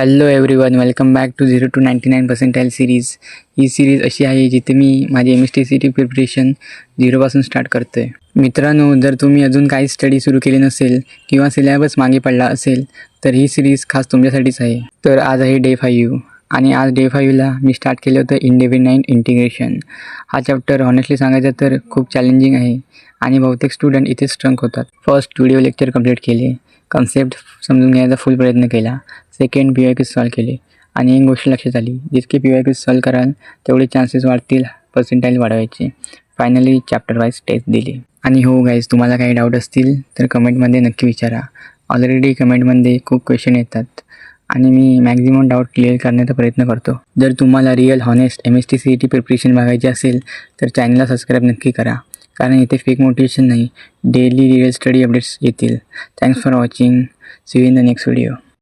Hello everyone, welcome back to 0 to 99 percentile series. ही series अशी आहे जिथे मी माझे MST प्रिपरेशन 0पासून स्टार्ट करतो आहे. मित्रांनो, जर तुम्ही अजून काही स्टडी सुरू केली नसेल किंवा सिलेबस मागे पडला असेल तर ही सिरीज खास तुमच्यासाठीच आहे. तर आज आहे डे 5 आणि आज डे 5ला मी स्टार्ट केलं होतं इंडेफिनाइट इंटिग्रेशन. हा चॅप्टर ऑनेस्टली सांगायचं तर खूप चॅलेंजिंग आहे आणि बहुतेक स्टुडंट इथेच स्ट्रंक होतात. फर्स्ट व्हिडिओ लेक्चर कंप्लीट केले, कन्सेप्ट समजून घेण्याचा फुल प्रयत्न केला. सेकंड PYQ सॉल्व केले आणि एक गोष्ट लक्षात आली, जितके PYQ सॉल्व कराल तेवढे चान्सेस वाढतील पर्सेंटाईल वाढवायचे. फायनली चॅप्टर वाईज टेस्ट दिली. आणि हो गाईज, तुम्हाला काही डाऊट असतील तर कमेंटमध्ये नक्की विचारा. ऑलरेडी कमेंटमध्ये खूप क्वेश्चन येतात आणि मी मॅक्झिमम डाऊट क्लिअर करण्याचा प्रयत्न करतो. जर तुम्हाला real honest MST CET preparation बघायची असेल तर चॅनलला सबस्क्राईब नक्की करा, कारण इथे फेक मोटिवेशन नाही, डेली रिअल स्टडी अपडेट्स येतील. Thanks for watching. See you in the next video.